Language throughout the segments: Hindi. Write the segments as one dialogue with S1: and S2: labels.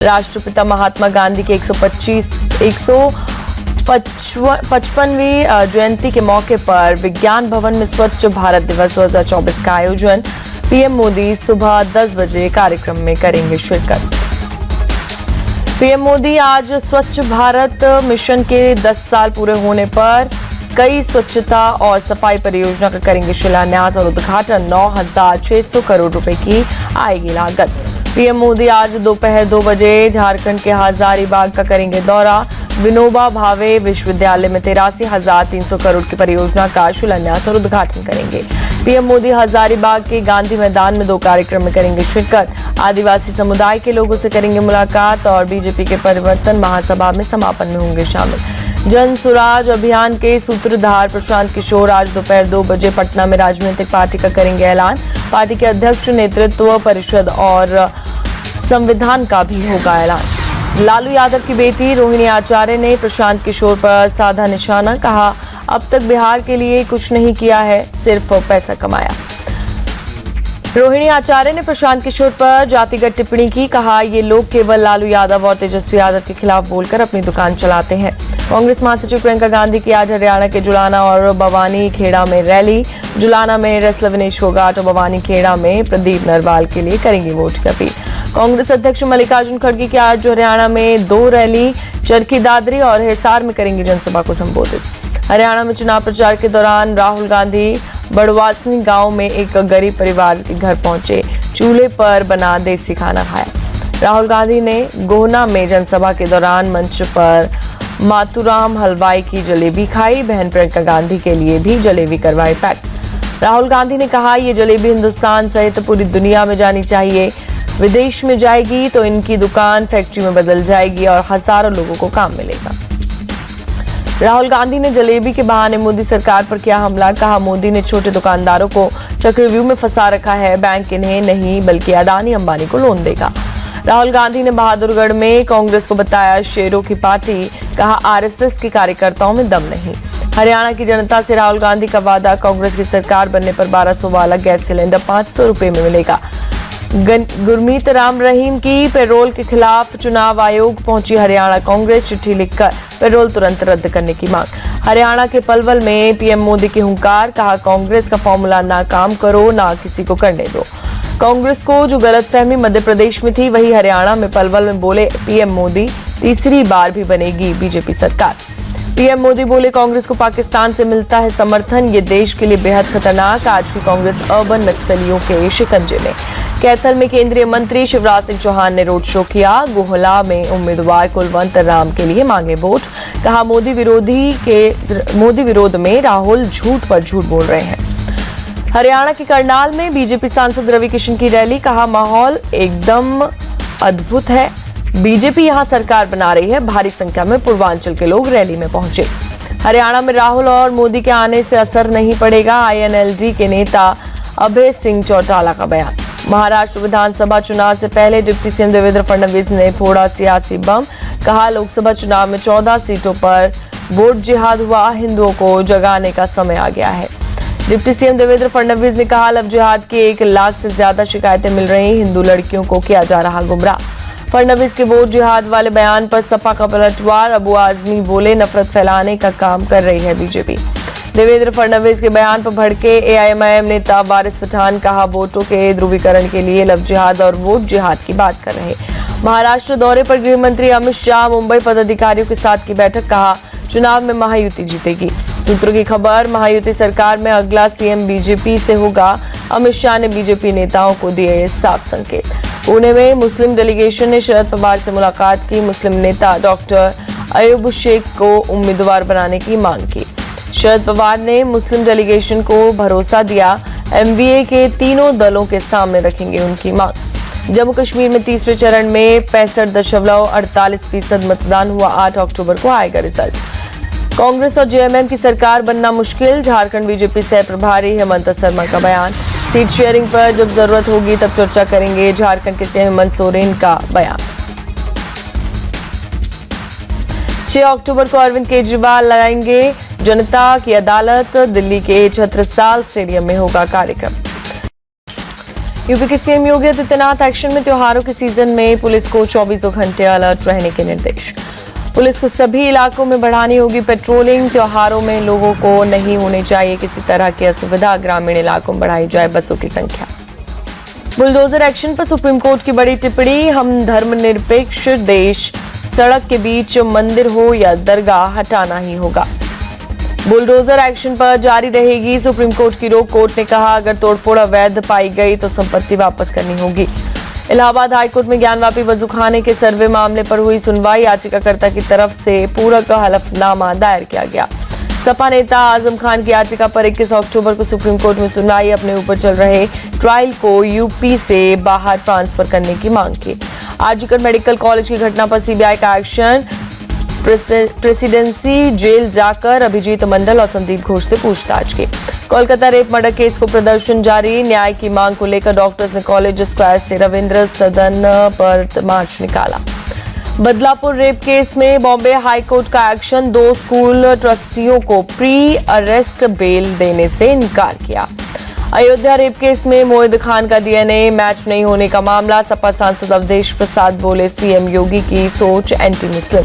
S1: राष्ट्रपिता महात्मा गांधी की 155वीं जयंती के मौके पर विज्ञान भवन में स्वच्छ भारत दिवस 2024 का आयोजन। पीएम मोदी सुबह 10 बजे कार्यक्रम में करेंगे शिरकत। पीएम मोदी आज स्वच्छ भारत मिशन के 10 साल पूरे होने पर कई स्वच्छता और सफाई परियोजना का करेंगे शिलान्यास और उद्घाटन। 9,600 करोड़ रुपए की आएगी लागत। पीएम मोदी आज दोपहर 2 बजे झारखंड के हजारीबाग का करेंगे दौरा। विनोबा भावे विश्वविद्यालय में 83,300 करोड़ की परियोजना का शिलान्यास और उद्घाटन करेंगे। पीएम मोदी हजारीबाग के गांधी मैदान में 2 कार्यक्रम में करेंगे शिरकत। आदिवासी समुदाय के लोगों से करेंगे मुलाकात और बीजेपी के परिवर्तन महासभा में समापन में होंगे शामिल। जन सुराज अभियान के सूत्रधार प्रशांत किशोर आज दोपहर 2 बजे पटना में राजनीतिक पार्टी का करेंगे ऐलान। पार्टी के अध्यक्ष, नेतृत्व परिषद और संविधान का भी होगा ऐलान। लालू यादव की बेटी रोहिणी आचार्य ने प्रशांत किशोर पर साधा निशाना, कहा अब तक बिहार के लिए कुछ नहीं किया है, सिर्फ पैसा कमाया। रोहिणी आचार्य ने प्रशांत किशोर पर जातिगत टिप्पणी की, कहा ये लोग केवल लालू यादव और तेजस्वी यादव के खिलाफ बोलकर अपनी दुकान चलाते हैं। कांग्रेस महासचिव प्रियंका गांधी की आज हरियाणा के जुलाना और बवानी खेड़ा में रैली। जुलाना में रेसलर विनेश फोगाट और बवानी खेड़ा में प्रदीप नरवाल के लिए करेंगे वोट की अपील। कांग्रेस अध्यक्ष मल्लिकार्जुन खड़गे की आज हरियाणा में 2 रैली, चरखी दादरी और हिसार में करेंगे जनसभा को संबोधित। हरियाणा में चुनाव प्रचार के दौरान राहुल गांधी बड़वासनी गांव में एक गरीब परिवार के घर पहुंचे, चूल्हे पर बना देसी खाना खाया। राहुल गांधी ने गोहना में जनसभा के दौरान मंच पर मातूराम हलवाई की जलेबी खाई। बहन प्रियंका गांधी के लिए भी जलेबी करवाई पैक। राहुल गांधी ने कहा ये जलेबी हिंदुस्तान सहित पूरी दुनिया में जानी चाहिए। विदेश में जाएगी तो इनकी दुकान फैक्ट्री में बदल जाएगी और हजारों लोगों को काम मिलेगा। राहुल गांधी ने जलेबी के बहाने मोदी सरकार पर किया हमला, कहा मोदी ने छोटे दुकानदारों को चक्रव्यूह में फंसा रखा है, बैंक इन्हें नहीं बल्कि अडानी अंबानी को लोन देगा। राहुल गांधी ने बहादुरगढ़ में कांग्रेस को बताया शेरों की पार्टी, कहा आरएसएस के कार्यकर्ताओं में दम नहीं। हरियाणा की जनता से राहुल गांधी का वादा, कांग्रेस की सरकार बनने पर 1200 वाला गैस सिलेंडर 500 रुपए में मिलेगा। गुरमीत राम रहीम की पैरोल के खिलाफ चुनाव आयोग पहुंची हरियाणा कांग्रेस, चिट्ठी लिखकर पैरोल तुरंत रद्द करने की मांग। हरियाणा के पलवल में पीएम मोदी की हुंकार, कहा कांग्रेस का फॉर्मूला ना काम करो ना किसी को करने दो। कांग्रेस को जो गलतफहमी मध्य प्रदेश में थी वही हरियाणा में पलवल में बोले पीएम मोदी, तीसरी बार भी बनेगी बीजेपी सरकार। पीएम मोदी बोले कांग्रेस को पाकिस्तान से मिलता है समर्थन, ये देश के लिए बेहद खतरनाक। आज की कांग्रेस अर्बन नक्सलियों के शिकंजे में। कैथल में केंद्रीय मंत्री शिवराज सिंह चौहान ने रोड शो किया। गोहला में उम्मीदवार कुलवंत राम के लिए मांगे वोट, कहा मोदी विरोध में राहुल झूठ पर झूठ बोल रहे हैं। हरियाणा के करनाल में बीजेपी सांसद रवि किशन की रैली, कहा माहौल एकदम अद्भुत है, बीजेपी यहां सरकार बना रही है। भारी संख्या में पूर्वांचल के लोग रैली में पहुंचे। हरियाणा में राहुल और मोदी के आने से असर नहीं पड़ेगा, आईएनएलडी के नेता अभय सिंह चौटाला का बयान। महाराष्ट्र विधानसभा चुनाव से पहले डिप्टी सीएम देवेंद्र फडणवीस ने फोड़ा सियासी बम, कहा लोकसभा चुनाव में 14 सीटों पर वोट जिहाद हुआ, हिंदुओं को जगाने का समय आ गया है। डिप्टी सीएम देवेंद्र फडणवीस ने कहा लव जिहाद की 1 लाख से ज्यादा शिकायतें मिल रही, हिंदू लड़कियों को किया जा रहा गुमराह। फडणवीस के वोट जिहाद वाले बयान पर सपा का पलटवार, अबू आजमी बोले नफरत फैलाने का काम कर रही है बीजेपी। देवेंद्र फडणवीस के बयान पर भड़के एआईएमआईएम नेता वारिस पठान, कहा वोटों के ध्रुवीकरण के लिए लव जिहाद और वोट जिहाद की बात कर रहे। महाराष्ट्र दौरे पर गृह मंत्री अमित शाह मुंबई पदाधिकारियों के साथ की बैठक, कहा चुनाव में महायुति जीतेगी। सूत्रों की खबर, महायुति सरकार में अगला सीएम बीजेपी से होगा। अमित शाह ने बीजेपी नेताओं को दिए साफ संकेत। पुणे में मुस्लिम डेलीगेशन ने शरद पवार से मुलाकात की। मुस्लिम नेता डॉक्टर अयूब शेख को उम्मीदवार बनाने की मांग की। शरद पवार ने मुस्लिम डेलीगेशन को भरोसा दिया, एमवीए के तीनों दलों के सामने रखेंगे उनकी मांग। जम्मू कश्मीर में तीसरे चरण में 65.48% मतदान हुआ। 8 अक्टूबर को आएगा रिजल्ट। कांग्रेस और जेएमएम की सरकार बनना मुश्किल, झारखंड बीजेपी सह प्रभारी हेमंत शर्मा का बयान। सीट शेयरिंग पर जब जरूरत होगी तब चर्चा करेंगे, झारखंड के सीएम हेमंत सोरेन का बयान। 6 अक्टूबर को अरविंद केजरीवाल लगाएंगे जनता की अदालत, दिल्ली के छत्रसाल स्टेडियम में होगा कार्यक्रम। यूपी के सीएम योगी आदित्यनाथ एक्शन में त्योहारों के सीजन में पुलिस को 24 घंटे अलर्ट रहने के निर्देश। पुलिस को सभी इलाकों में बढ़ानी होगी पेट्रोलिंग। त्योहारों में लोगों को नहीं होनी चाहिए किसी तरह की असुविधा। ग्रामीण इलाकों में बढ़ाई जाए बसों की संख्या। बुलडोजर एक्शन पर सुप्रीम कोर्ट की बड़ी टिप्पणी। हम धर्मनिरपेक्ष देश, सड़क के बीच मंदिर हो या दरगाह हटाना ही होगा। बुलडोजर एक्शन पर जारी रहेगी सुप्रीम कोर्ट की रोक। कोर्ट ने कहा अगर तोड़फोड़ अवैध पाई गई तो संपत्ति वापस करनी होगी। इलाहाबाद हाईकोर्ट में ज्ञानवापी वजूखाने के सर्वे मामले पर हुई सुनवाई। याचिकाकर्ता की तरफ से पूरक हलफनामा दायर किया गया। सपा नेता आजम खान की याचिका पर 21 अक्टूबर को सुप्रीम कोर्ट में सुनवाई। अपने ऊपर चल रहे ट्रायल को यूपी से बाहर ट्रांसफर करने की मांग की। आरजीकर मेडिकल कॉलेज की घटना पर सीबीआई का एक्शन। प्रेसिडेंसी जेल जाकर अभिजीत मंडल और संदीप घोष से पूछताछ की। कोलकाता रेप मर्डर केस को प्रदर्शन जारी। न्याय की मांग को लेकर डॉक्टर्स ने कॉलेज स्क्वायर से रविंद्र सदन पर मार्च निकाला। बदलापुर रेप केस में बॉम्बे हाई कोर्ट का एक्शन। 2 स्कूल ट्रस्टियों को प्री अरेस्ट बेल देने से इनकार किया। अयोध्या रेप केस में मोहिद खान का डीएनए मैच नहीं होने का मामला। सपा सांसद अवधेश प्रसाद बोले सीएम योगी की सोच एंटी मुस्लिम।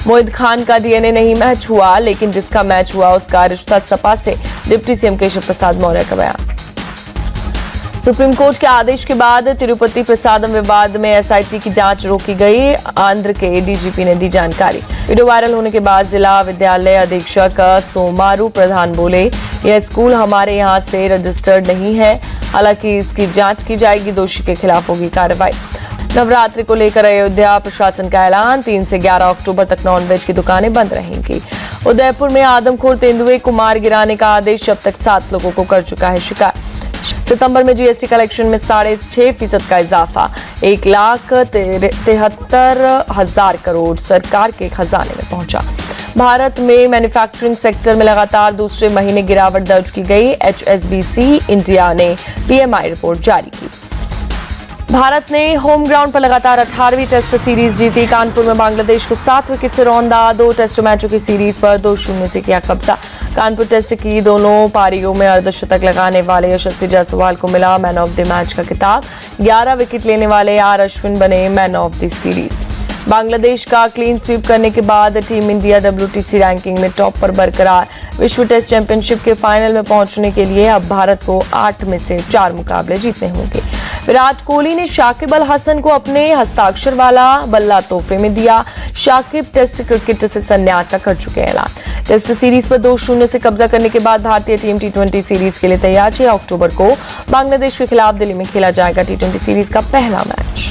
S1: मोहिद खान का डीएनए नहीं मैच हुआ, लेकिन जिसका मैच हुआ उसका रिश्ता सपा से। डिप्टी सीएम केशव प्रसाद मौर्य का बयान। सुप्रीम कोर्ट के आदेश के बाद तिरुपति प्रसादम विवाद में एसआईटी की जांच रोकी गई। आंध्र के डीजीपी ने दी जानकारी। वीडियो वायरल होने के बाद जिला विद्यालय अधीक्षक सोमारू प्रधान बोले यह स्कूल हमारे यहां से रजिस्टर्ड नहीं है, हालांकि इसकी जांच की जाएगी, दोषी के खिलाफ होगी कार्रवाई। नवरात्रि को लेकर अयोध्या प्रशासन का ऐलान। 3 से 11 अक्टूबर तक नॉनवेज की दुकानें बंद रहेंगी। उदयपुर में आदमखोर तेंदुए को मार गिराने का आदेश। अब तक 7 लोगों को कर चुका है शिकार। सितंबर में जीएसटी कलेक्शन में 6.5% का इजाफा। 1,73,000 करोड़ सरकार के खजाने में पहुंचा। भारत में मैन्युफैक्चरिंग सेक्टर में लगातार दूसरे महीने गिरावट दर्ज की गई। एचएसबीसी इंडिया ने पीएमआई रिपोर्ट जारी की। भारत ने होम ग्राउंड पर लगातार 18वीं टेस्ट सीरीज जीती। कानपुर में बांग्लादेश को 7 विकेट से रौंदा। 2 टेस्ट मैचों की सीरीज पर 2-0 से किया कब्जा। कानपुर टेस्ट की दोनों पारियों में अर्धशतक लगाने वाले यशस्वी जायसवाल को मिला मैन ऑफ द मैच का खिताब। 11 विकेट लेने वाले आर अश्विन बने man of the series. Bangladesh का क्लीन स्वीप करने के बाद टीम इंडिया WTC रैंकिंग में टॉप पर बरकरार। विश्व टेस्ट चैंपियनशिप के फाइनल में पहुंचने के लिए अब भारत को 8 में से 4 मुकाबले जीतने होंगे। विराट कोहली ने शाकिब अल हसन को अपने हस्ताक्षर वाला बल्ला तोहफे में दिया। शाकिब टेस्ट क्रिकेट से संन्यास का कर चुके ऐलान। टेस्ट सीरीज पर 2-0 से कब्जा करने के बाद भारतीय टीम T20 सीरीज के लिए तैयार। 6 अक्टूबर को बांग्लादेश के खिलाफ दिल्ली में खेला जाएगा T20 सीरीज का पहला मैच।